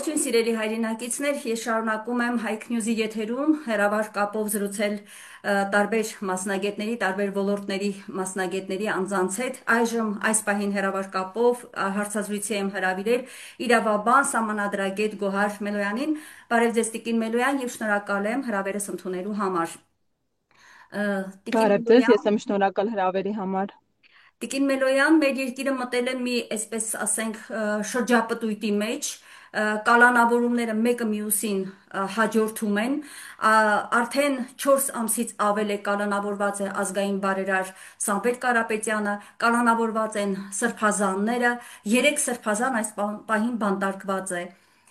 Ողջույն սիրելի հայրենակիցներ, ես շարունակում եմ Հայք Նյուզի եթերում հերավար կապով զրուցել տարբեր մասնագետների, տարբեր ոլորտների մասնագետների անձանց հետ։ Այժմ այս պահին հերավար կապով հարցազրույցի եմ հրավիրել իրավաբան սահմանադրագետ Գոհար Մելոյանին։ Բարև ձեզ Տիկին Մելոյան եւ շնորհակալ եմ հրավերս ընդունելու համար։ Տիկին Բարև ձեզ, ես Մելոյան, եմ շնորհակալ հրավերի համար։ Տիկին Մելոյան, մեր երկիրը մտել է մի, այսպես ասենք, շրջապտույտի մեջ, կալանավորումները մեկը մյուսին հաջորդում են, արդեն 4 ամսից ավել է կալանավորված է ազգային բարերար Սամվել Կարապետյանը, կալանավորված են սրբազանները, 3 սրբազան այս պահին բանտարկված է։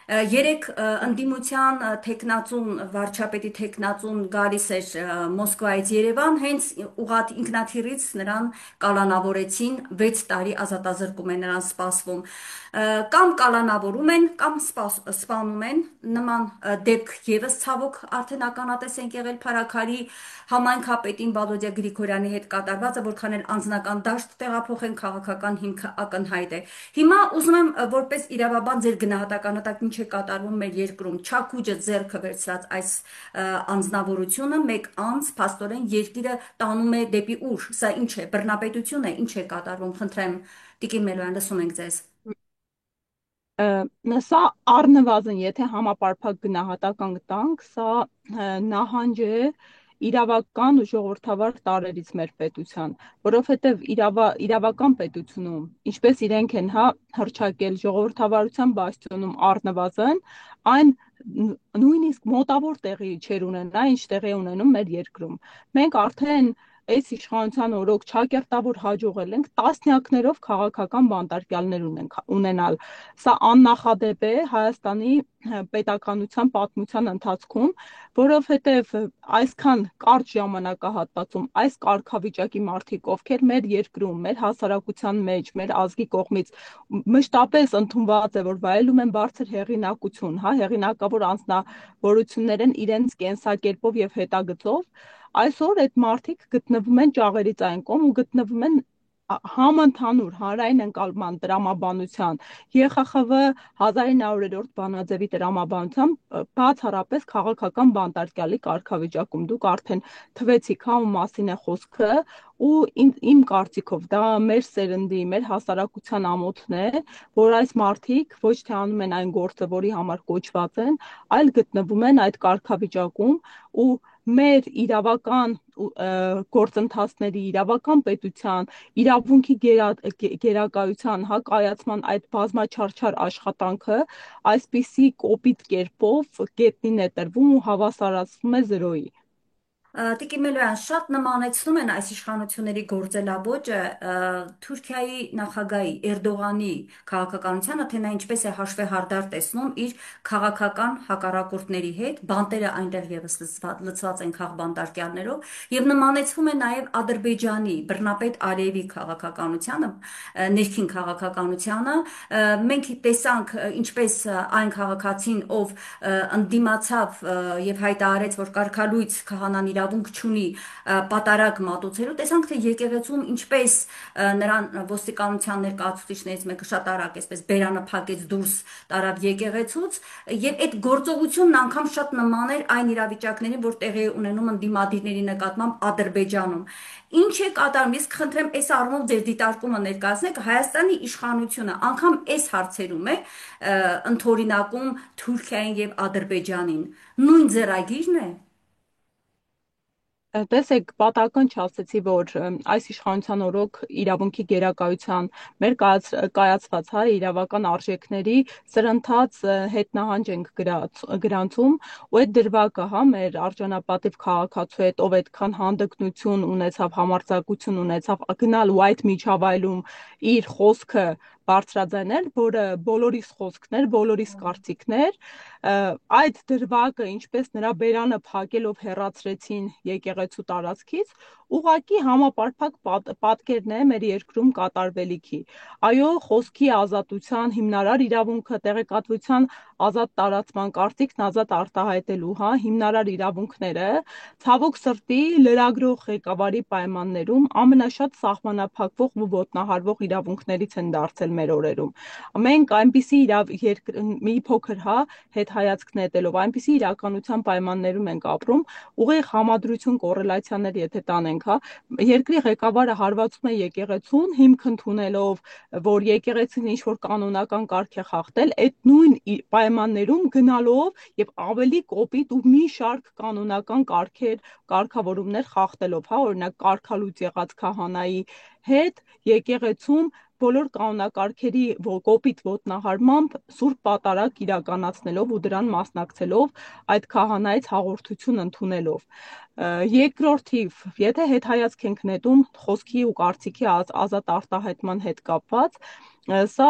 Երեք ընդդիմության թեկնածուն, վարչապետի թեկնածուն գալիս էր Մոսկվայից Երևան, հենց ուղղաթ ինքնաթիռից նրան կալանավորեցին, 6 տարի ազատազրկում է նրան սպասվում։ Կամ կալանավորում են, կամ սպանում են, նման դեպք եւս ցավոք արդեն ականատես ենք եղել Փարաքարի համայնքապետին Վալոդիա Գրիգորյանի հետ կատարվածը, որքան էլ անձնական դաշտ տեղափոխեն, քաղաքական հիմքը ակնհայտ է։ Հիմա ուզում եմ որպես իրավաբան ձեր գնահատականը տակ ինչ է կատարվում մեր երկրում, Չաքուջը ձեռքը վերցրած այս անձնավորությունը մեկ անձ փաստորեն երկիրը տանում է դեպի ուր։ Սա ինչ է, բռնապետություն է, ինչ է կատարվում, խնդրեմ, Տիկին Մելոյան, լսում ենք ձեզ։ Սա առնվազն, եթե համապարփակ գնահատական տանք, սա նահանջ է իրավական ու ժողովրդավար տարրերից մեր պետության, որովհետև իրավական պետությունում, ինչպես իրենք են հռչակել ժողովրդավարության բաստիոնում առնվազն, այն նույնիսկ մոտավոր տեղի չեր ունենա, ինչ տեղի է ունենում մեր երկրում։ Մենք արդեն այս իշխանության օրոք չակերտավոր հաջողել ենք տասնյակներով քաղաքական բանտարկյալներ ունենալ։ Սա աննախադեպ է Հայաստանի պետականության պատմության ընթացքում, որովհետև այսքան կարճ ժամանակահատվածում այս կարգավիճակի մարդիկ, ովքեր մեր երկրում, մեր հասարակության մեջ, մեր ազգի կողմից մշտապես ընդունված է, որ վայելում են բարձր հեղինակություն, հեղինակավոր անձնավորություններ են իրենց կենսակերպով եւ հետագծով, այսօր այդ մարդիկ գտնվում են ճաղերից այն կողմ ու գտնվում են համընդհանուր հանրային ընկալման տրամաբանության ԵԽԽՎ 1900-րդ բանաձևի տրամաբանությամբ բացառապես քաղաքական բանտարկյալի կարգավիճակում դուք արդեն թվեցիք, ում մասին է խոսքը ու իմ կարծիքով դա մեր սերնդի, մեր հասարակության ամոթն է, որ այս մարդիկ ոչ թե անում են այն գործը, որի համար կոչված են, այլ գտնվում են այդ կարգավիճակում ու մեր իրավական գործընթացների, իրավական պետության, իրավունքի գերակայության կայացման այդ բազմաչարչար աշխատանքը այսպիսի կոպիտ կերպով գետնին է տրվում ու հավասարացվում է զրոյի։ Տիկին Մելոյան, շատ նմանեցնում են այս իշխանությունների գործելավոճը Թուրքիայի նախագահի Էրդողանի քաղաքականությանը, թե նա ինչպես է հաշվեհարդար տեսնում իր քաղաքական հակառակորդների հետ, բանտերը այնտեղ եւս լցված են քաղբանտարկյալներով, եւ նմանեցվում է նաեւ Ադրբեջանի բռնապետ Ալիևի քաղաքականությանը, ներքին քաղաքականությանը։ Մենք տեսանք ինչպես այն քաղաքացին, ով ընդդիմացավ եւ հայտարարեց, որ կարգալույց քահանան իրավունք չունի պատարագ մատուցելու, տեսանք թե եկեղեցում ինչպես նրան ոստիկանության ներկայացուցիչներից մեկը շատ արագ այսպես բերանը փակեց դուրս տարավ եկեղեցուց եւ այդ գործողությունն անգամ շատ նման էր այն իրավիճակներին, որ տեղի է ունենում ընդդիմադիրների նկատմամբ Ադրբեջանում։ Ինչ է կատարում, իսկ խնդրեմ այս առումով ձեր դիտարկումը ներկայացնեք, Հայաստանի իշխանությունը անգամ այս հարցերում է ընդօրինակում Թուրքիային եւ Ադրբեջանին։ Նույն ձեռագիրն է։ Տեսեք, պատահական չասեցի, որ այս իշխանության օրոք իրավունքի գերակայության մեր կայացված իրավական արժեքների սրընթաց հետնահանջ ենք գրանցում ու այդ դրվագը մեր արժանապատիվ քաղաքացու հետ, ով այդքան հանդգնություն ունեցավ, համարձակություն ունեցավ գնալ ու այդ միջավայրում իր խոսքը բարձրաձայնել, որը բոլորիս խոսքն էր, բոլորիս կարծիքներ, այդ դրվագը, ինչպես նրա բերանը փակելով հեռացրեցին եկեղեցու տարածքից, ուղղակի համապարփակ պատկերն է մեր երկրում կատարվելիքի։ Այո, խոսքի ազատության հիմնարար իրավունքը, տեղեկատվության ազատ տարածման, կարծիքն ազատ արտահայտելու, հիմնարար իրավունքները ցավոք սրտի լրագրող ղեկավարի պայմաններում ամենաշատ սահմանափակվող ու ոտնահարվող իրավունքներից են դարձել մեր օրերում։ Մենք այնպիսի մի փոքր հետհայացք նետելով այնպիսի իրականության պայմաններում ենք ապրում, ուղիղ համադրություն կոռելացիաներ եթե տանենք, երկրի ղեկավարը հարվածում է եկեղեցուն, հիմք ընդունելով, որ եկեղեցին ինչ-որ կանոնական կարգ է խախտել, այդ նույն պայմաններում գնալով եւ ավելի կոպիտ ու մի շարք կանոնական կարգավորումներ խախտելով, օրինակ կարգալույծ եղած քահանայի հետ եկեղեցում բոլոր կանոնակարգերի կոպիտ ոտնահարմամբ սուրբ պատարագ իրականացնելով ու դրան մասնակցելով այդ քահանայից հաղորդություն ընդունելով։ Երկրորդիվ, եթե հետհայացք ենք նետում խոսքի ու կարծիքի ազատ արտահայտման հետ կապված, սա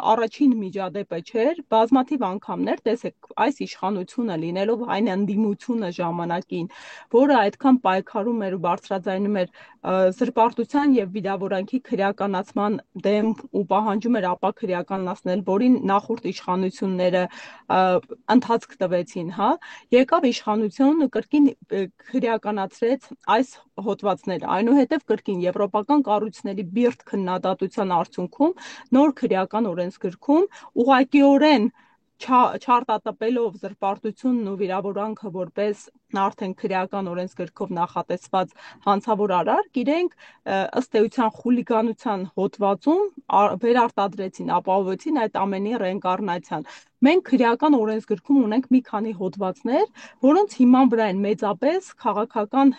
առաջին միջադեպը չէր, բազմաթիվ անգամներ, տեսեք, այս իշխանությունը լինելով այն ընդդիմությունը ժամանակին, որը այդքան պայքարում էր ու բարձրաձայնում էր զրպարտության եւ վիրավորանքի քրեականացման դեմ ու պահանջում էր ապա քրեականացնել, որին նախորդ իշխանությունները ընթացք տվեցին, եկավ իշխանությունը կրկին քրեականացրեց այս հոդվածները, այնուհետև կրկին եվրոպական կառույցների բիրտ քննադատության արդյունքում նոր քրեական օրենսգրքում ուղղակիորեն չարտատպելով զրպարտությունն ու վիրավորանքը որպես արդեն քրեական օրենսգրքով նախատեսված հանցավոր արարք, իրենք ըստ էության խուլիգանության հոդվածում վերարտադրեցին, ապահովեցին այդ ամենի ռեինկարնացիան։ Մենք քրեական օրենսգրքում ունենք մի քանի հոդվածներ, որոնց հիման վրա են մեծապես քաղաքական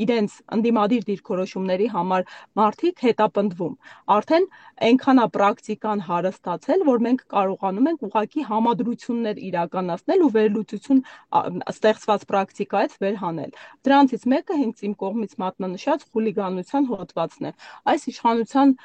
իրենց ընդդիմադիր դիրքորոշումների համար մարդիկ հետապնդվում։ Արդեն այնքան է պրակտիկան հարստացել, որ մենք կարողանում ենք ուղղակի համադրություններ իրականացնել ու վերլուծություն ստեղծված պրակտիկայից վերհանել։ Դրանցից մեկը հենց իմ կողմից մատնանշած խուլիգանության հոդվածն է։ Այս իշխանության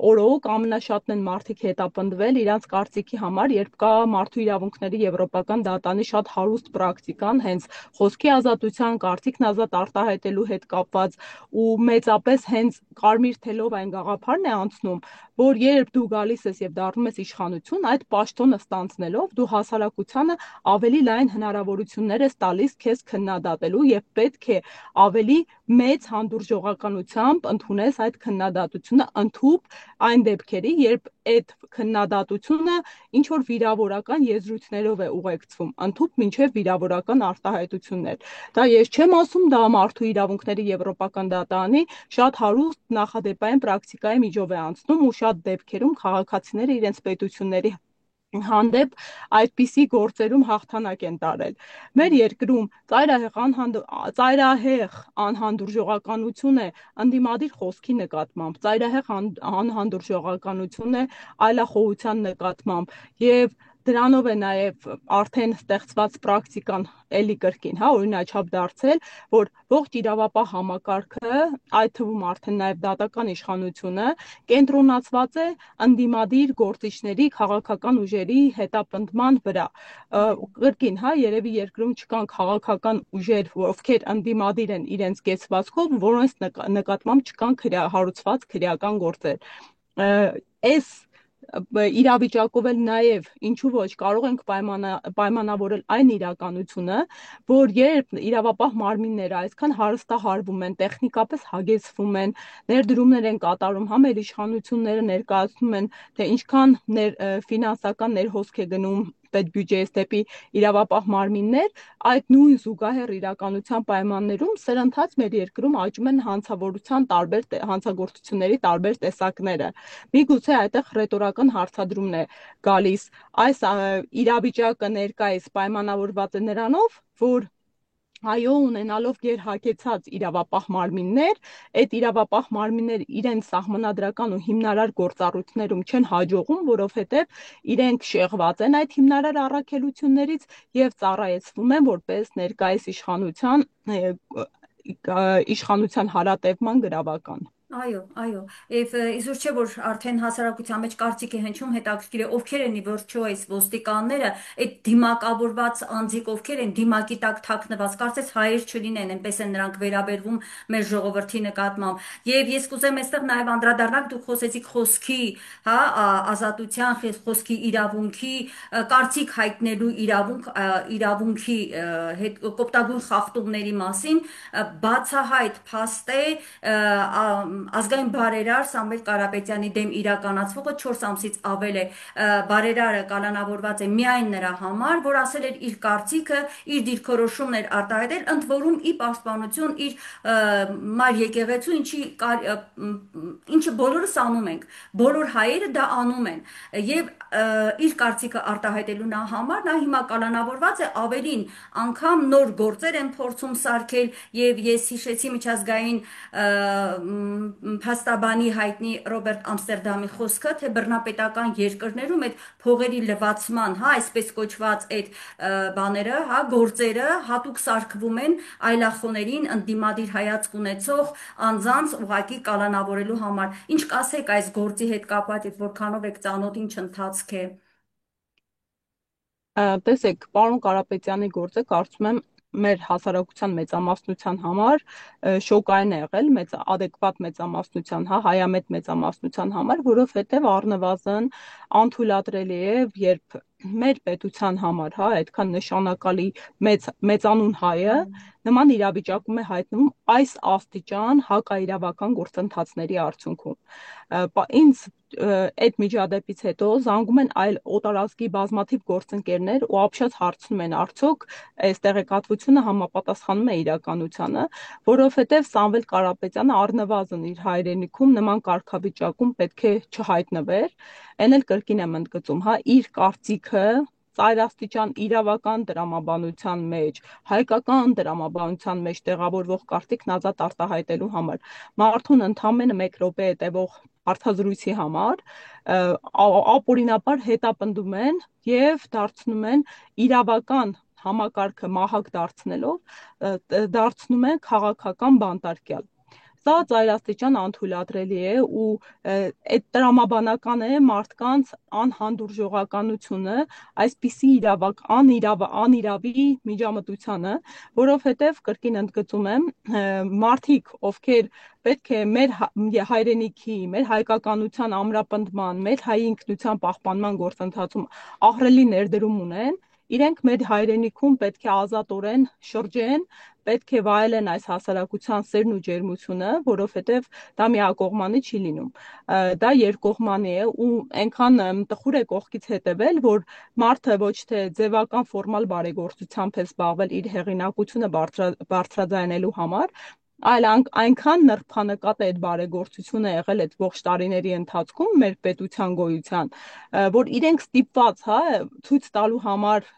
օրոք ամենաշատն են մարդիկ հետապնդվել իրանց կարծիքի համար, երբ կա մարդու իրավունքների եվրոպական դատանի շատ հարուստ պրակտիկան հենց խոսքի ազատության, կարծիքն ազատ արտահայտելու հետ կապված ու մեծապես հենց կարմիր թելով այն գաղափարն է անցնում, որ երբ դու գալիս ես եւ դառնում ես իշխանություն, այդ պաշտոնը ստանձնելով դու հասարակությանը ավելի լայն հնարավորություններ ես տալիս քեզ քննադատելու եւ պետք է ավելի մեծ հանդուրժողականությամբ ընդունես այդ քննադատությունը ընդհուպ այն դեպքերի, երբ այդ քննադատությունը ինչ որ վիրավորական եզրույթներով է ուղեկցվում, ընդհուպ մինչև վիրավորական արտահայտություններ։ Դա ես չեմ ասում, դա մարդու իրավունքների եվրոպական դատարանի շատ հարուստ նախադեպային պրակտիկայի միջով է անցնում ու շատ դեպքերում քաղաքացիները իրենց պետությունների հանդեպ այդպիսի գործերում հաղթանակ են տարել։ Մեր երկրում ծայրահեղ անհանդուրժողականություն է ընդդիմադիր խոսքի նկատմամբ, ծայրահեղ անհանդուրժողականություն է այլախոհության նկատմամբ եւ դրանով է նաև արդեն ստեղծված պրակտիկան էլի կրկին, օրինաչափ դարձել, որ ողջ իրավապահ համակարգը, այդ թվում արդեն նաև դատական իշխանությունը, կենտրոնացված է ընդդիմադիր գործիչների քաղաքական ուժերի հետապնդման վրա։ Կրկին, երևի երկրում չկան քաղաքական ուժեր, ովքեր ընդդիմադիր են իրենց կեցվածքով, որոնց նկատմամբ չկան հարուցված քրեական գործեր։ Այս իրավիճակով էլ նաև ինչու ոչ կարող ենք պայմանավորել այն իրականությունը, որ երբ իրավապահ մարմինները այսքան հարստահարվում են, տեխնիկապես հագեցվում են, ներդրումներ են կատարում, մեր իշխանությունները ներկայացնում են, թե ինչքան ֆինանսական ներհոսք է գնում պետբյուջեից դեպի իրավապահ մարմիններ, այդ նույն զուգահեռ իրականության պայմաններում սրընթաց մեր երկրում աճում են հանցագործությունների տարբեր տեսակները։ Միգուցե այդտեղ ռետորական հարցադրումն է գալիս, այս իրավիճակը ներկայիս պայմանավորված է նրանով, որ այո, ունենալով գերհագեցած իրավապահ մարմիններ, այդ իրավապահ մարմիններ իրենց սահմանադրական ու հիմնարար գործառույթներում չեն հաջողում, որովհետև իրենք շեղված են այդ հիմնարար առաքելություններից եւ ծառայեցվում են որպես ներկայիս իշխանության հարատևման գրավական։ Այո, այո, եւ իզուր չէ որ արդեն հասարակության մեջ կարծիք է հնչում հետաքրքիր է ովքեր են ի վերջո այս ոստիկանները, այդ դիմակավորված անձիկ ովքեր են դիմակի տակ թաքնված, կարծես հայեր չլինեն, այնպես են նրանք վերաբերվում մեր ժողովրդի նկատմամբ։ Եվ ես կուզեմ այստեղ նաեւ անդրադառնալ, դուք խոսեցիք խոսքի, հա, ազատության, խոսքի իրավունքի, կարծիք հայտնելու իրավունքի հետ կոպտագույն խախտումների մասին, բացահայտ փաստ է ազգային բարերար Սամվել Կարապետյանի դեմ իրականացվողը 4 ամսից ավել է բարերարը կալանավորված է միայն նրա համար, որ ասել էր իր կարծիքը, իր դիրքորոշումն էր արտահայտել, ընդ որում ի պաշտպանություն իր մար եկեղեցու, ինչը բոլորս անում ենք, բոլոր հայերը դա անում են եւ իր կարծիքը արտահայտելու համար նա հիմա կալանավորված է ավելին անգամ նոր գործեր են փորձում սարքել եւ ես հիշեցի միջազգային փաստաբանի հայտնի Ռոբերտ Ամստերդամի խոսքը, թե բռնապետական երկրներում այդ փողերի լվացման, հա, այսպես կոչված այդ բաները, հա, գործերը հատուկ սարքվում են այլախոներին ընդդիմադիր հայացք ունեցող անձանց ուղակի կալանավորելու համար։ Ինչ կասեք այս գործի հետ կապված, որքանով եք ծանոթ, ինչ ընթացք է։ Տեսեք, պարոն Կարապետյանի գործը կարծում եմ մեր հասարակության մեծամասնության համար շոկային է եղել, adekvat մեծամասնության, հա, հայամետ մեծամասնության համար, որովհետև առնվազն անթույլատրելի է, երբ մեր պետության համար, հա, այդքան նշանակալի մեծանուն հայը նման իրավիճակում է հայտնվում այս աստիճան հակաիրավական գործընթացների արդյունքում։ Ինձ այդ միջադեպից հետո զանգում են այլ օտարազգի բազմաթիվ գործընկերներ ու ապշած հարցնում են արդյոք այս տեղեկատվությունը համապատասխանում է իրականությանը, որովհետև Սամվել Կարապետյանը առնվազն իր հայրենիքում նման կարգավիճակում պետք է չհայտնվեր, այն էլ կրկին եմ ընդգծում, հա, իր կարծիքը ծայրաստիճան իրավական տրամաբանության մեջ, հայկական տրամաբանության մեջ տեղավորվող կարծիքն ազատ արտահայտելու համար։ Մարդուն ընդամենը 1 րոպե է տևող հարցազրույցի համար ապօրինաբար հետապնդում են եւ դարձնում են իրավական համակարգը մահակ դարձնում են քաղաքական բանտարկյալ։ Սա ծայրաստիճան անթույլատրելի է ու այդ տրամաբանական է մարդկանց անհանդուրժողականությունը այսպիսի անիրավի միջամտությանը, որովհետև կրկին ընդգծում եմ, մարդիկ, ովքեր պետք է մեր հայրենիքի, մեր հայկականության ամրապնդման, մեր հայ ինքնության պահպանման գործընթացում ահռելի ներդրում ունեն, իրենք մեր հայրենիքում պետք է ազատորեն շրջեն, պետք է վայելեն այս հասարակության սերն ու ջերմությունը, որովհետև դա միակողմանի չի լինում։ Դա երկկողմանի է ու այնքան տխուր է կողքից հետևել, որ մարդը ոչ թե ձևական ֆորմալ բարեգործությամբ է զբաղվել իր հեղինակությունը բարձրաձայնելու համար, այլ այնքան նրբանկատ է այդ բարեգործությունը եղել այդ ողջ տարիների ընթացքում մեր պետության գոյության, որ իրենք ստիպված, հա, ցույց տալու համար,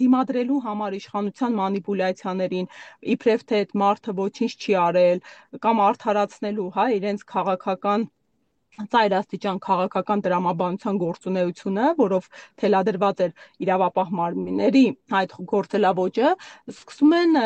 դիմադրելու համար իշխանության մանիպուլյացիաներին, իբրև թե այդ մարդը ոչինչ չի արել, կամ արդարացնելու, հա, իրենց քաղաքական ծայրաստիճան քաղաքական տրամաբանության գործունեությունը, որով թելադրված էր իրավապահ մարմինների այդ գործելավոճը, սկսում են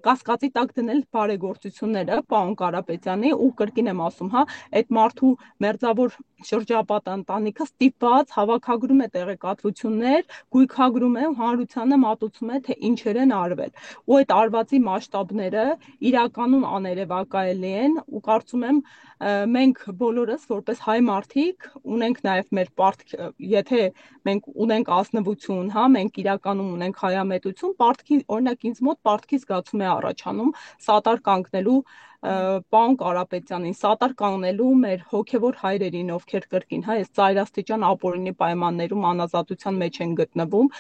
կասկածի տակ դնել բարեգործությունները պարոն Կարապետյանի ու կրկին եմ ասում, հա, այդ մարդու մերձավոր շրջապատը ընտանիքը ստիպված հավաքագրում է տեղեկատվություններ, գույքագրում է ու հանրությանը մատուցում է, թե ինչեր են արվել։ Ու այդ արվածի մասշտաբները իրականում աներևակայելի են ու կարծում եմ մենք բոլորս որպես հայ մարդիկ ունենք նաև մեր պարտք, եթե մենք ունենք ազնվություն, հա, մենք իրականում ունենք հայամետություն, պարտքի, օրինակ ինձ մոտ պարտքի զգացում է առաջանում սատար կանգնելու պարոն Կարապետյանին, սատար կանգնելու մեր հոգևոր հայրերին, ովքեր կրկին, հա, այս ծայրաստիճան ապօրինի պայմաններում անազատության մեջ են գտնվում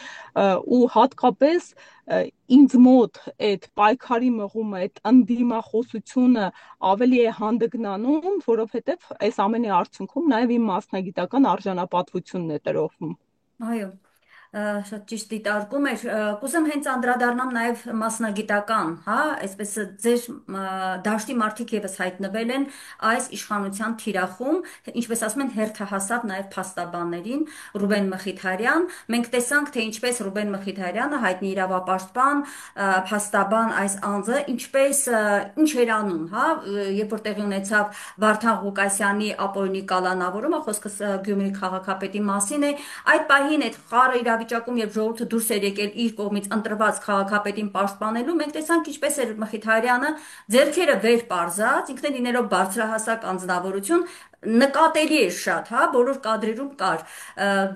ու հատկապես ինձ մոտ այդ պայքարի մղումը, այդ ընդդիմախոսությունը ավելի է հանդգնանում, որովհետև այս ամենի արդյունքում նաև իմ մասնագիտական արժանապատվությունն է տրոհվում։ Այո։ Շատ ճիշտ դիտարկում էր։ Կուզեմ հենց անդրադառնամ նաև մասնագիտական, հա, այսպես ձեր դաշտի մարդիկ եւս հայտնվել են այս իշխանության թիրախում, ինչպես ասում են, հերթահասավ նաև փաստաբաններին, Ռուբեն Մխիթարյան։ Մենք տեսանք, թե ինչպես Ռուբեն Մխիթարյանը, հայտնի իրավապաշտպան, փաստաբան այս անձը, ինչպես ինչ էր անում, հա, երբ որ տեղի ունեցավ Վարդան Ղուկասյանի ապօրինի կալանավորումը, խոսքս Գյումրի քաղաքապետի մասին է, այդ պահին այդ խառը իրավիճակում, երբ ժողովուրդը դուրս էր եկել իր կողմից ընտրված քաղաքապետին պաշտպանելու, մենք տեսանք ինչպես էր Մխիթարյանը ձեռքերը վեր պարզած, ինքն էլ լինելով բարձրահասակ անձնավորություն, նկատելի էր շատ, հա, բոլոր կադրերում կար,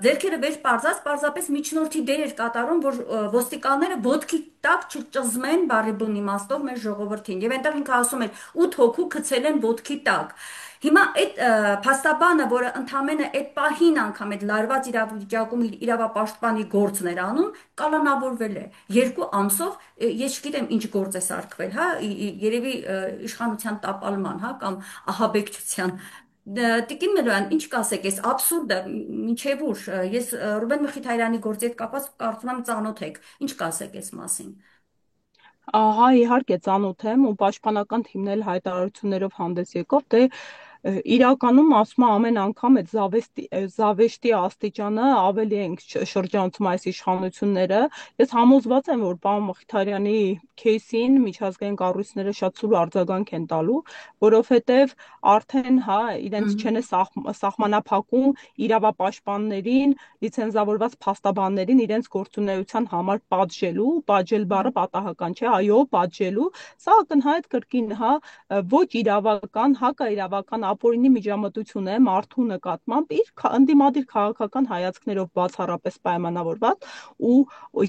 ձեռքերը վեր պարզած, պարզապես միջնորդի դեր էր կատարում, որ ոստիկանները ոտքի տակ չճզմեն բարի բուն իմաստով մեր ժողովրդին, եւ այնտեղ ինքը ասում էր 8 հոգու գցել են ոտքի տակ։ Հիմա այդ փաստաբանը, որը ընդամենը այդ պահին անգամ այդ լարված իրավիճակում իր իրավապաշտպանի գործն էր անում, կալանավորվել է 2 ամսով, ես չգիտեմ ինչ գործ է սարքվել, հա, երևի իշխանության տապալման, հա, կամ ահաբեկչության։ Տիկին Մելոյան, ինչ կասեք, այս աբսուրդը ինչև ուր, ես Ռուբեն Մխիթարյանի գործի հետ կապված կարծում եմ ծանոթ եք, ինչ կասեք այս մասին։ Ահա իհարկե ծանոթ եմ ու պաշտպանական թիմն էլ հայտարարություններով հանդես եկավ, դե իրականում ասում եմ ամեն անգամ այդ զավեշտի աստիճանը ավելի ենք շրջանցում այս իշխանությունները։ Ես համոզված եմ, որ պարոն Մխիթարյանի քեյսին միջազգային կառույցները շատ սուր արձագանք են տալու, որովհետև արդեն հա իրենց չեն է սահմանափակում իրավապաշտպաններին, լիցենզավորված փաստաբաններին իրենց գործունեության համար պատժելու, պատժել բառը պատահական չէ, այո, պատժելու, սա ակնհայտ կրկին, հա, ոչ իրավական, հակաիրավական ապօրինի միջամտություն է մարդու նկատմամբ իր ընդդիմադիր քաղաքական հայացքներով բացառապես պայմանավորված ու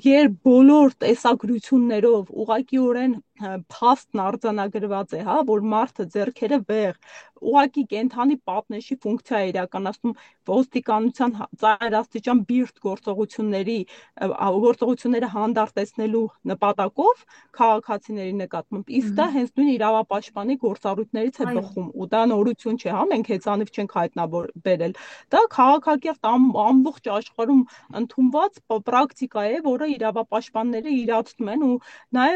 երբ բոլոր տեսագրություններով ուղղակիորեն փաստն արձանագրված է, հա, որ մարդը ձեռքերը վեղ, ուղղակի կենթանի պատնեշի ֆունկցիա է իրականացնում ոստիկանության ծայրաստիճան բիրտ գործողությունները հանդարտեցնելու նպատակով քաղաքացիների նկատմամբ, իսկ դա հենց նույն իրավապաշտպանի գործառույթներից է Այո, բխում ու դա նորություն չէ, հա, մենք հեծանիվ չենք հայտնաբերել։ Դա քաղաքակիրթ ամբողջ աշխարհում ընդունված պրակտիկա է, որը իրավապաշտպանները իրացնում են ու նաև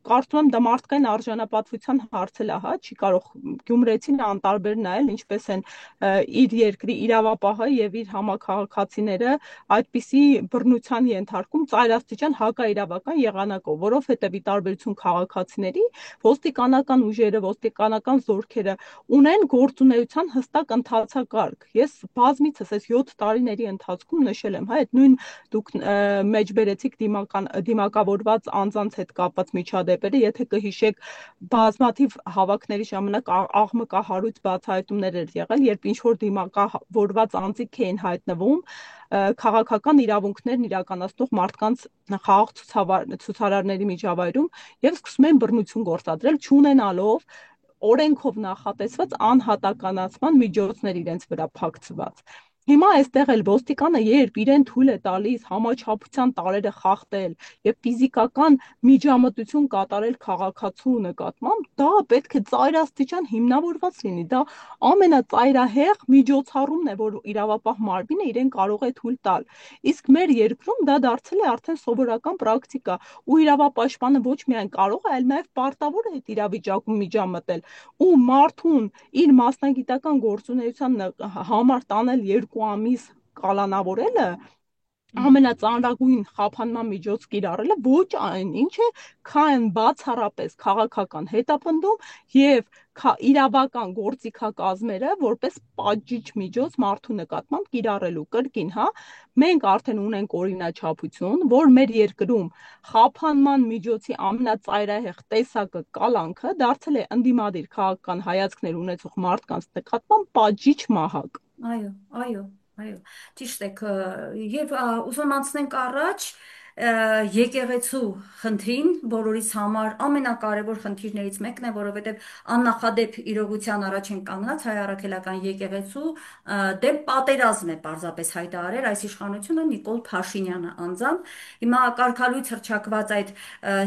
կարծում եմ դա մարդկային արժանապատվության հարց էլ է, հա, չի կարող գյումրեցին անտարբեր նայել ինչպես են իր երկրի իրավապահը եւ իր համակարգացիները այդպիսի բռնության ենթարկում ծայրաստիճան հակաիրավական եղանակով, որովհետեւ ի տարբերություն քաղաքացիների ոստիկանական ուժերը, ոստիկանական զորքերը ունեն գործունեության հստակ ընթացակարգ։ Ես բազմիցս այս 7 տարիների ընթացքում նշել եմ, հա, այդ նույն դուք մեջբերեցիք դիմակավորված անձանց հետ կապված միջադեպերը, եթե կհիշեք բազմաթիվ հավաքների ժամանակ աղմկահարույց բացահայտումներ էր եղել, երբ ինչ որ դիմակավորված անձիկ էին հայտնվում քաղաքական իրավունքներն իրականացնող մարդկանց խաղաղ ցուցարարների միջավայրում եւ սկսում են բռնություն գործադրել, չունենալով օրենքով նախատեսված անհատականացման միջոցներ իրենց վրա փակցված։ Հիմա այստեղ էլ ոստիկանը երբ իրեն թույլ է տալիս համաչափության տարերը խախտել եւ ֆիզիկական միջամտություն կատարել քաղաքացու նկատմամբ, դա պետք է ծայրաստիճան հիմնավորված լինի։ Դա ամենածայրահեղ միջոցառումն է, որ իրավապահ մարմինը իրեն կարող է թույլ տալ։ Իսկ մեր երկրում դա դարձել է արդեն սովորական պրակտիկա, ու իրավապաշտպանը ոչ միայն կարող է, այլ նաև պարտավոր է այդ իրավիճակում միջամտել ու մարդուն իր մասնագիտական գործունեության համար տանել 2 ամիս կալանավորելը ամենածանրագույն խափանման միջոց կիրառելը ոչ այն ինչ է, քան բացառապես քաղաքական հետապնդում եւ իրավական գործիքակազմերը որպես պատժիչ միջոց մարդու նկատմամբ կիրառելու կրկին, հա, մենք արդեն ունենք օրինաչափություն, որ մեր երկրում խափանման միջոցի ամենածայրահեղ տեսակը կալանքը դարձել է ընդդիմադիր քաղաքական հայացքներ ունեցող մարդկանց նկատմամբ պատժիչ մահակ։ այո, այո, այո, ճիշտ եք, եւ ուզում անցնենք առաջ, եկեղեցու խնդրին, բոլորիս համար ամենակարևոր խնդիրներից մեկն է, որովհետև աննախադեպ իրողության առաջ են կանգնած հայ առաքելական եկեղեցու դեմ պատերազմ է պարզապես հայտարարել այս իշխանությունը Նիկոլ Փաշինյանը անձամբ։ Հիմա կարգալույց հռչակված այդ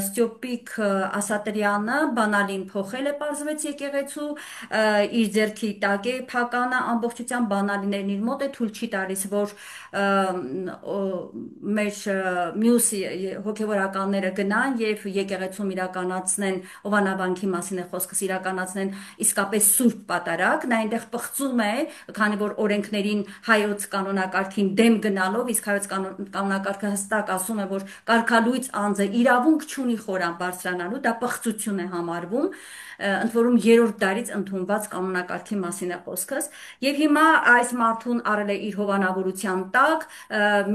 Ստյոպիկ Ասատրյանը բանալին փոխել է պարզվեց եկեղեցու, իր ձեռքի տակ է փականը ամբողջությամբ բանալիներն իր մոտ է թույլ չի տալիս, որ մեր մյուս հոգևորականները գնան եւ եկեղեցում իրականացնեն ովանավանքի մասին է խոսքս իրականացնեն իսկապես սուրբ պատարագ, նա այնտեղ պղծում է, քանի որ օրենքներին հայոց կանոնակարգին դեմ գնալով, իսկ հայոց կանոնակարգը հստակ ասում է, որ կարգալույց անձը իրավունք չունի խորան բարձրանալու, դա պղծություն է համարվում, ընդ որում երրորդ դարից ընդունված կանոնակարգի մասին է խոսքս, եւ հիմա այս մարդուն արել է իր հովանավորության տակ,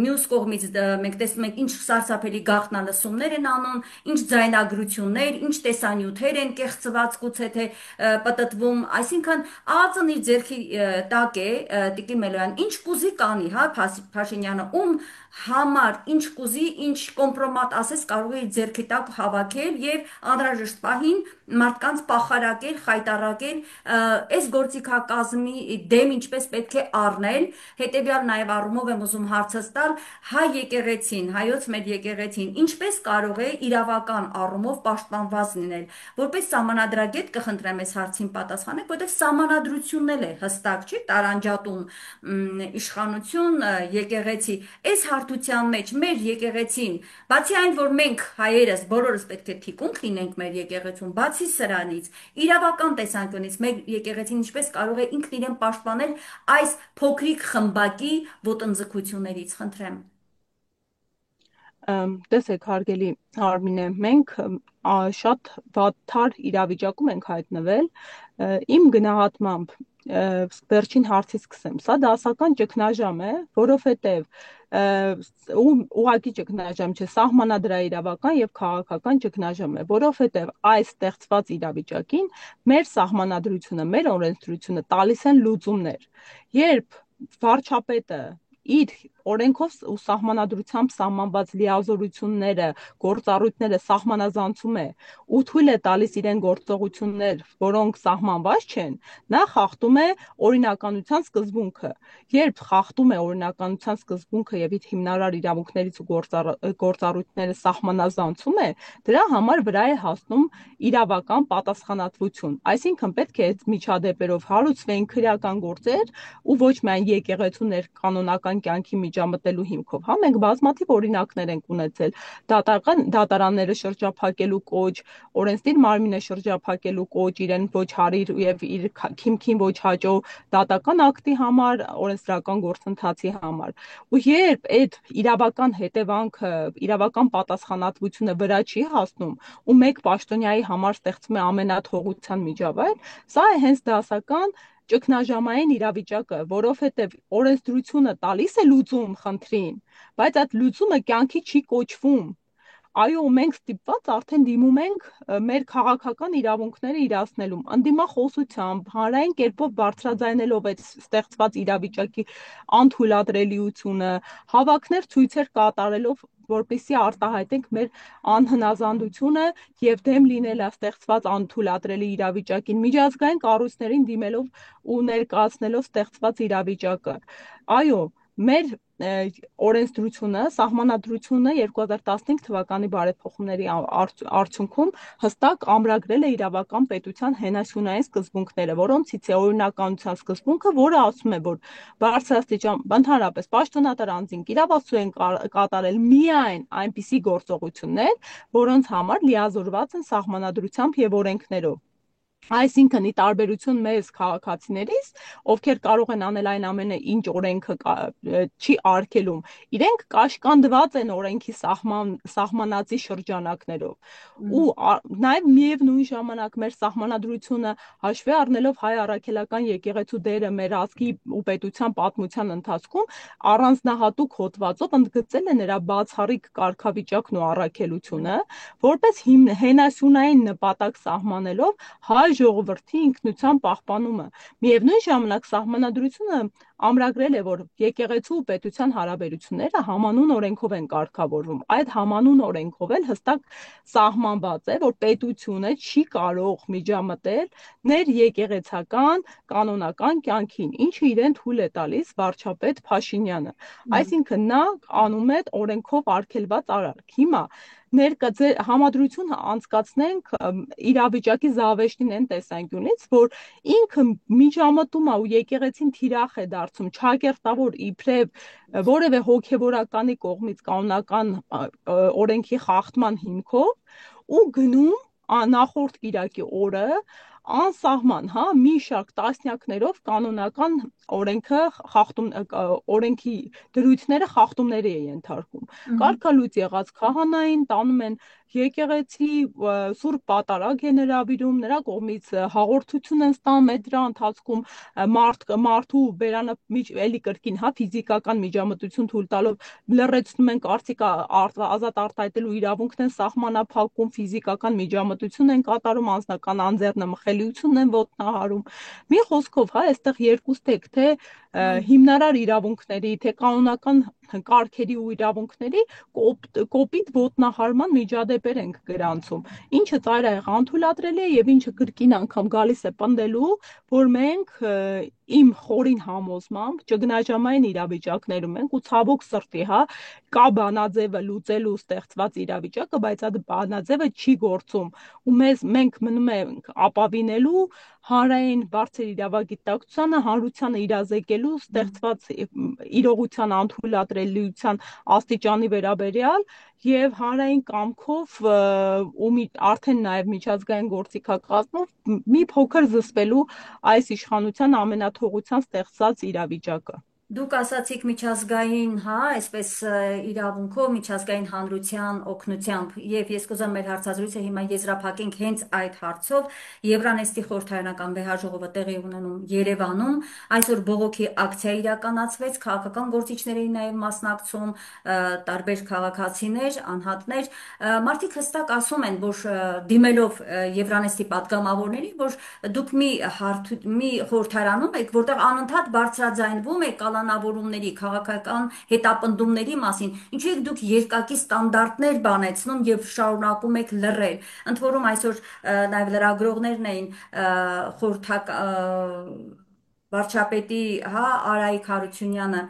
մյուս կողմից մենք տեսնում ենք ինչ սարսափելի գաղտնալսումներ են անում, ինչ ձայնագրություններ, ինչ տեսանյութեր են կեղծված գուցե թե պտտվում, այսինքն ԱԱԾ-ն իր ձեռքի տակ է, Տիկին Մելոյան, ինչ կուզի կանի, հա, Փաշինյանը, ում համար ինչ կուզի, ինչ կոմպրոմատ ասես կարող է իր ձեռքի տակ հավաքել եւ անհրաժեշտ պահին մարդկանց պախարակել, խայտարակել, այս գործիքակազմի դեմ ինչպես պետք է առնել, հետեւյալ նաեւ առումով եմ ուզում հարցս տալ, հայ եկեղեցին, հայոց մեր եկեղեցին ինչպես կարող է իրավական առումով պաշտպանված լինել, որպես սահմանադրագետ կխնդրեմ այս հարցին պատասխանեք, որտեղ սահմանադրությունն էլ է հստակ, չի տարանջատում իշխանություն, եկեղեցի, այս հարթության մեջ մեր եկեղեցին, բացի այն, որ մենք հայերս բոլորս պետք է թիկունք լինենք մեր եկեղեցում, բացի սրանից, իրավական տեսանկյունից մեր եկեղեցին ինչպես կարող է ինքն իրեն պաշտպանել այս փոքրիկ խմբակի ոտնձգություններից, խնդրեմ։ Տեսեք, հարգելի Արմինե, մենք շատ վատթար իրավիճակում ենք հայտնվել, իմ գնահատմամբ վերջին հարցից սկսեմ, սա դասական ճգնաժամ է, որովհետև ուղղակի ճգնաժամ չէ, սահմանադրաիրավական եւ քաղաքական ճգնաժամ է, որովհետև այս ստեղծված իրավիճակին մեր սահմանադրությունը, մեր օրենսդրությունը տալիս են լուծումներ, երբ վարչապետը իր օրենքով ու սահմանադրությամբ սահմանված լիազորությունները, գործառույթները սահմանազանցում է ու թույլ է տալիս իրեն գործողություններ, որոնք սահմանված չեն, նա խախտում է օրինականության սկզբունքը։ Երբ խախտում է օրինականության սկզբունքը եւ իր հիմնարար իրավունքներից ու գործառույթները սահմանազանցում է, դրա համար վրա է հասնում իրավական պատասխանատվություն։ Այսինքն պետք է այդ միջադեպերով հարուցվեն քրեական գործեր ու ոչ միայն եկեղեցու կանոնական կյանքի միջամտելու հիմքով, հա, մենք բազմաթիվ օրինակներ ենք ունեցել, դատարանները շրջափակելու կոչ, օրենսդիր մարմինը շրջափակելու կոչ, իրեն ոչ հարիր եւ իր քիմքին ոչ հաճո դատական ակտի համար, օրենսդրական գործընթացի համար։ Ու երբ այդ իրավական հետևանքը, իրավական պատասխանատվությունը վրա չի հասնում, ու մեկ պաշտոնյայի համար ստեղծվում է ամենաթողության միջավայր, սա է հենց դասական ճգնաժամային իրավիճակը, որովհետև օրենսդրությունը տալիս է լուծում խնդրին, բայց այդ լուծումը կյանքի չի կոչվում։ Այո, մենք ստիպված արդեն դիմում ենք մեր քաղաքական իրավունքները իրացնելու, ընդդիմախոսությամբ, հանրային կերպով բարձրաձայնելով այդ ստեղծված իրավիճակի անթույլատրելիությունը, հավաքներ ցույցեր կատարելով, որպեսզի արտահայտենք մեր անհնազանդությունը եւ դեմ լինել ստեղծված անթույլատրելի իրավիճակին, միջազգային կառույցներին դիմելով ու ներկայացնելով ստեղծված իրավիճակը։ Այո, մեր օրենսդրությունը, սահմանադրությունը 2015 թվականի բարեփոխումների արդյունքում հստակ ամրագրել է իրավական պետության հենասյունային սկզբունքները, որոնցից է օրինականության սկզբունքը, որը ասում է, որ բարձրաստիճան ընդհանրապես պաշտոնատար անձին իրավասու են կատարել միայն այնպիսի գործողություններ, որոնց համար լիազորված են սահմանադրությամբ եւ օրենքներով։ Այսինքն, ի տարբերություն մեզ քաղաքացիներից, ովքեր կարող են անել այն ամենը, ինչ օրենքը չի արգելում, իրենք կաշկանդված են օրենքի սահմանածի շրջանակներով։ Ու նաև միևնույն ժամանակ մեր սահմանադրությունը հաշվի առնելով հայ առաքելական եկեղեցու դերը մեր ազգի ու պետության պատմության ընթացքում առանձնահատուկ հոդվածով ընդգծել է նրա բացառիկ կարգավիճակն ու առաքելությունը, որպես հենասյունային նպատակ սահմանելով հայ ժողովրդի ինքնության պահպանումը։ Միևնույն ժամանակ սահմանադրությունը ամրագրել է, որ եկեղեցու ու պետության հարաբերությունները համանուն օրենքով են կարգավորվում։ Այդ համանուն օրենքով էլ հստակ սահմանված է, որ պետությունը չի կարող միջամտել ներեկեղեցական կանոնական կյանքին, ինչը իրեն թույլ է տալիս վարչապետ Փաշինյանը։ Այսինքն նա անում է օրենքով արգելված արարք։ Հիմա համադրությունը անցկացնենք իրավիճակի զավեշտին այն տեսանկյունից, որ ինքը միջամտում է ու եկեղեցին թիրախ է դարձում չակերտավոր իբրև որևէ հոգևորականի կողմից կանոնական օրենքի խախտման հիմքով ու գնում նախորդ կիրակի օրը անսահման, հա, մի շարք տասնյակներով կանոնական օրենքի դրույթները խախտումների է ենթարկում։ Կարգալույծ եղած քահանային տանում են եկեղեցի, սուրբ պատարագ է հրավիրում, նրա կողմից հաղորդություն են ստանում, այդ դրա ընթացքում մարդու բերանը էլի կրկին, հա, ֆիզիկական միջամտություն թույլ տալով լրացնում են կարծիք ազատ արտահայտելու իրավունքն են սահմանափակում, ֆիզիկական միջամտություն են կատարում, անձնական անձեռնմխելիությունն են ոտնահարում։ Մի խոսքով, հա, այստեղ երկուստ թե հիմնարար իրավունքների, թե կանոնական կարգերի ու իրավունքների կոպիտ ոտնահարման միջադեպեր ենք գրանցում, ինչը ծայրահեղ անթույլատրելի է եւ ինչը կրկին անգամ գալիս է պնդելու, որ մենք իմ խորին համոզմամբ ճգնաժամային իրավիճակներում ենք ու ցավոք սրտի, հա, կա բանաձևը լուծելու ստեղծված իրավիճակը, բայց այդ բանաձևը չի գործում ու մենք մնում ենք ապավինելու հանրային բարձր իրավագիտակցությանը, հանրությանը իրազեկելու ստեղծված իրողության անթույլատրելիության աստիճանի վերաբերյալ եւ հանրային կամքով ու արդեն նաեւ միջազգային գործիքակազմով մի փոքր զսպելու այս իշխանության ամենաթողության ստեղծած իրավիճակը։ Դուք ասացիք միջազգային, հա, այսպես իրավունքով, միջազգային հանրության օգնությամբ, եւ ես կուզեմ մեր հարցազրույցը հիմա եզրափակենք հենց այդ հարցով։ Եվրանեստի խորհրդարանական վեհաժողովը տեղի ունենում Երևանում, այսօր բողոքի ակցիա իրականացվեց, քաղաքական գործիչներ էին նաեւ մասնակցում, տարբեր քաղաքացիներ, անհատներ, մարդիկ հստակ ասում են, որ դիմելով Եվրանեստի պատգամավորների, որ դուք մի խորհրդարանում եք, որտեղ անընդհատ բարձրաձայնվում է կալանավորումների, քաղաքական հետապնդումների մասին, ինչու եք դուք երկակի ստանդարտներ բանեցնում եւ շարունակում եք լռել։ Ընդ որում այսօր նաեւ լրագրողներն էին վարչապետի, հա, Արայիկ Հարությունյանը,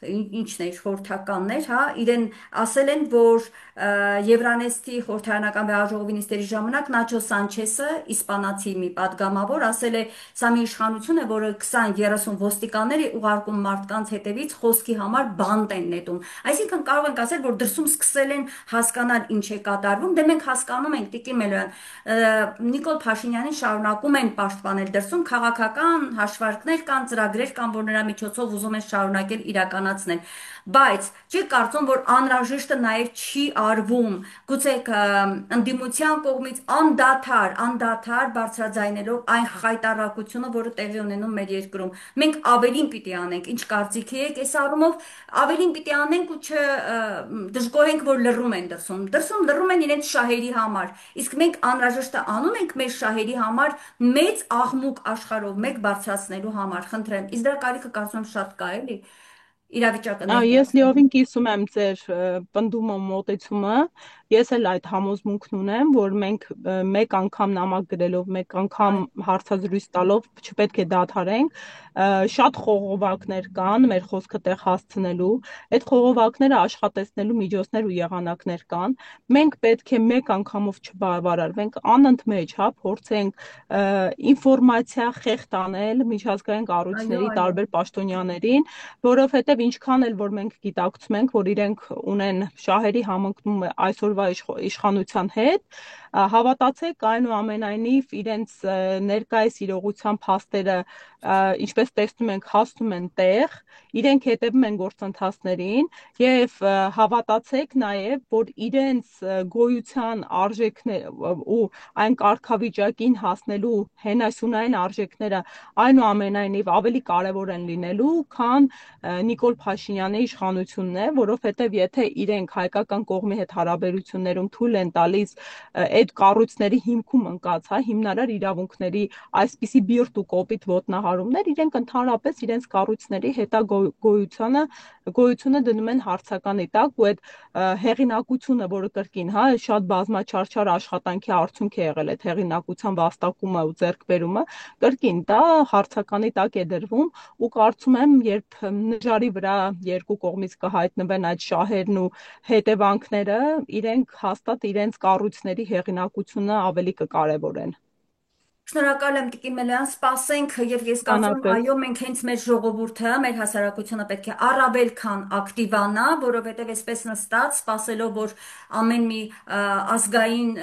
ինչն է, խորհրդականներ, հա, իրեն ասել են, որ Եվրանեստի խորհրդարանական վեհաժողովի նիստերի ժամանակ Նաչո Սանչեսը, իսպանացի մի պատգամավոր, ասել է, սա մի իշխանություն է, որը 20-30 ոստիկաններ է ուղարկում մարդկանց հետևից խոսքի համար բանտ են նետում։ Այսինքն կարող ենք ասել, որ դրսում սկսել են հասկանալ ինչ է կատարվում, դե մենք հասկանում ենք, Տիկին Մելոյան, Նիկոլ Փաշինյանին շարունակում են պաշտպանել դրսում, քաղաքական հաշվարկներ կան, ծրագրեր կան, որ նրա միջոցով ուզում են շարունակել իրականացնել, բայց չի կարծում, որ անհրաժեշտը նաև չի արվում, գուցե ընդդիմության կողմից անդադար բարձրաձայնելով այն խայտառակությունը, որը տեղի ունենում մեր երկրում։ Մենք ավելին պիտի անենք, ինչ կարծիքի եք այս առումով, ավելին պիտի անենք ու չդժգոհենք, որ լռում են դրսում։ Դրսում լռում են իրենց շահերի համար, իսկ մենք անհրաժեշտը անում ենք մեր շահերի համար մեծ աղմուկ աշխարհով մեկ բարձրացնելու համար, խնդրեմ։ Իսկ դրա կարիքը կարծում եմ շատ կա, էլի իրավիճակը Ես ներկայացնելու։ լիովին կիսում եմ ձեր պնդումը, մոտեցումը։ Ես էլ այդ համոզմունքն ունեմ, որ մենք մեկ անգամ նամակ գրելով, մեկ անգամ հարցազրույց տալով չպետք է դադարենք։ Շատ խողովակներ կան մեր խոսքը տեղ հասցնելու, այդ խողովակները աշխատեցնելու միջոցներ ու եղանակներ կան։ Մենք պետք է մեկ անգամով չբավարարվենք, անընդմեջ, հա, փորձենք ինֆորմացիա խեղտ անել միջազգային Այո, կառույցների այո։ տարբեր պաշտոնյաներին, որովհետև ինչքան էլ որ մենք գիտակցում ենք, որ իրենք ունեն շահերի համընկնում այսօրվա իշխանության հետ, հավատացեք, այնուամենայնիվ իրենց ներկայիս իրողության փաստերը, ինչպես տեսնում ենք, հասնում են տեղ, իրենք հետևում են գործընթացներին եւ հավատացեք նաեւ, որ իրենց գոյության արժեքներ ու այն կարգավիճակին հասնելու հենասյունային արժեքները այնուամենայնիվ ավելի կարևոր են լինելու, քան Նիկոլ Փաշինյանի իշխանությունն է, որովհետև եթե իրենք հայկական կողմի հետ հարաբերություն իրադարձություններում թույլ են տալիս այդ կառույցների հիմքում ընկած, հա, հիմնարար իրավունքների այսպիսի բիրտ ու կոպիտ ոտնահարումներ, իրենք ընդհանրապես իրենց կառույցների գոյությունը դնում են հարցականի տակ ու այդ հեղինակությունը, որը կրկին, հա, շատ բազմաչարչար աշխատանքի արդյունք է եղել այդ հեղինակության վաստակումը ու ձեռքբերումը, կրկին դա հարցականի տակ է դրվում ու կարծում եմ, երբ նժարի վրա երկու կողմից կհայտնվեն այդ շահերն ու հետևանքները, իրենք հաստատ իրենց կառույցների հեղինակությունը ավելի կկարևորեն։ Շնորհակալ եմ Տիկին Մելյան, սպասենք եւ ես կարծում եմ Անապետ, այո մենք հենց մեր ժողովուրդը, մեր հասարակությունը պետք է առավել քան ակտիվանա, որովհետեւ այսպես նստած, սпасելով որ ամեն մի ազգային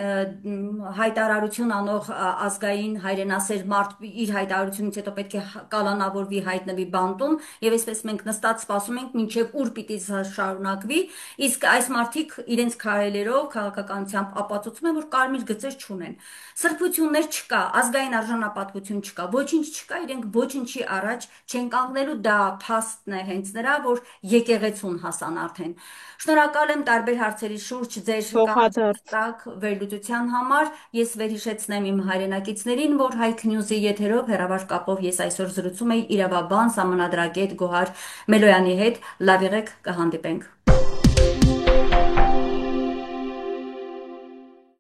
հայտարարություն անող ազգային հայրենասեր մարդ իր հայտարարությունից հետո պետք է կալանավորվի, հայտնվի բանտում եւ այսպես մենք նստած սպասում ենք մինչեւ ուր պիտի սա շարունակվի, իսկ այս մարդիկ իրենց քայլերով քաղաքականությամբ ապացուցում են որ կարմիր գծեր չունեն, սրբություններ չկա, ազգային արժանապատվություն չկա, ոչինչ չկա, իրենք ոչինչի առաջ չեն կանգնելու, դա փաստն է հենց նրա, որ եկեղեցուն հասան արդեն։ Շնորհակալ եմ տարբեր հարցերի շուրջ ձեր փոխադարձ տակ վերլուծության համար։ Ես վերհիշեցնեմ իմ հայրենակիցներին, որ Հայք Նյուզի եթերով հեռավար կապով ես այսօր զրուցում էի իրավաբան, սահմանադրագետ Գոհար Մելոյանի հետ։ Լավ եղեք, կհանդիպենք։